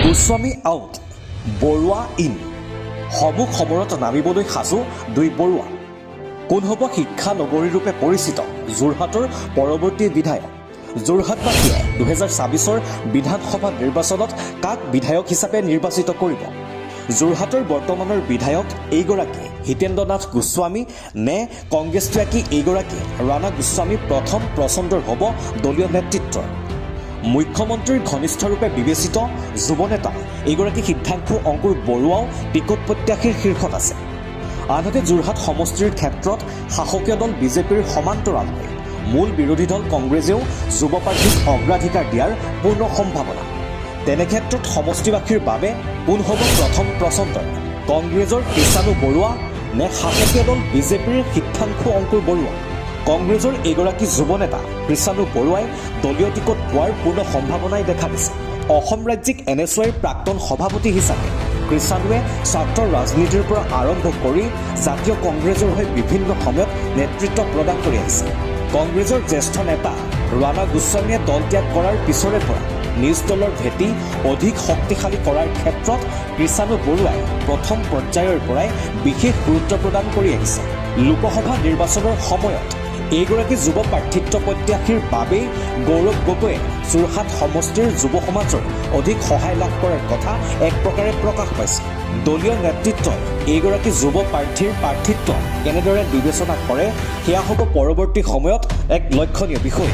Goswami out, Barua in. সমুখ সমৰত নামিবলৈ সাজু দুই বৰুৱা। কোন হ'ব শিক্ষা নগৰী ৰূপে পৰিচিত যোৰহাটৰ পৰৱৰ্তী বিধায়ক? যোৰহাটবাসীয়ে 2024 বিধানসভা নিৰ্বাচনত কাক বিধায়ক হিচাপে নিৰ্বাচিত কৰিব? যোৰহাটৰ বৰ্তমানৰ বিধায়ক এইগৰাকী হিতেন্দ্ৰ নাথ গোস্বামী নে কংগ্ৰেছ ত্যাগী এইগৰাকী ৰাণা গোস্বামী প্ৰথম পচন্দৰ হ'ব দলীয় নেতৃত্বৰ? মুখ্যমন্ত্ৰীৰ ঘনিষ্ঠৰূপে বিবেচিত যুৱ নেতা এইগৰাকী সিদ্ধাৰ্থ অংকুৰ বৰুৱাও টিকট প্ৰত্যাশীৰ শীৰ্ষত আছে। আনহাতে যোৰহাট সমষ্টিৰ ক্ষেত্ৰত শাসকীয় দল বিজেপিৰ সমান্তৰালকৈ মূল বিৰোধী দল কংগ্ৰেছেও যুৱ প্ৰাৰ্থীক অগ্ৰাধিকাৰ দিয়াৰ পূৰ্ণ সম্ভাৱনা। তেনে ক্ষেত্ৰত সমষ্টিবাসীৰ বাবে কোন হ'ব প্ৰথম পচন্দৰ? কংগ্ৰেছৰ কৃষাণু বৰুৱা নে শাসকীয় দল বিজেপিৰ সিদ্ধাৰ্থ অংকুৰ বৰুৱা? কংগ্ৰেছৰ এইগৰাকী যুৱ নেতা কৃষাণু বৰুৱাই দলীয় টিকট পোৱাৰ পূৰ্ণ সম্ভাৱনাই দেখা দিছে। অসম ৰাজ্যিক NSYৰ প্ৰাক্তন সভাপতি হিচাপে কৃষাণুৱে ছাত্ৰৰ ৰাজনীতিৰ পৰা আৰম্ভ কৰি জাতীয় কংগ্ৰেছৰ হৈ বিভিন্ন সময়ত নেতৃত্ব প্ৰদান কৰি আহিছে। কংগ্ৰেছৰ জ্যেষ্ঠ নেতা ৰাণা গোস্বামীয়ে দল ত্যাগ কৰাৰ পিছৰে পৰা নিজ দলৰ ভেটি অধিক শক্তিশালী কৰাৰ ক্ষেত্ৰত কৃষাণু বৰুৱাই প্ৰথম পৰ্যায়ৰ পৰাই বিশেষ গুৰুত্ব প্ৰদান কৰি আহিছে। লোকসভা নিৰ্বাচনৰ সময়ত এইগৰাকী যুৱ প্ৰাৰ্থিত্ব প্ৰত্যাশীৰ বাবেই গৌৰৱ গগৈয়ে যোৰহাট সমষ্টিৰ যুৱ সমাজৰ অধিক সহায় লাভ কৰাৰ কথা এক প্ৰকাৰে প্ৰকাশ পাইছে। দলীয় নেতৃত্বই এইগৰাকী যুৱ প্ৰাৰ্থীৰ প্ৰাৰ্থিত্ব কেনেদৰে বিবেচনা কৰে সেয়া হ'ব পৰৱৰ্তী সময়ত এক লক্ষণীয় বিষয়।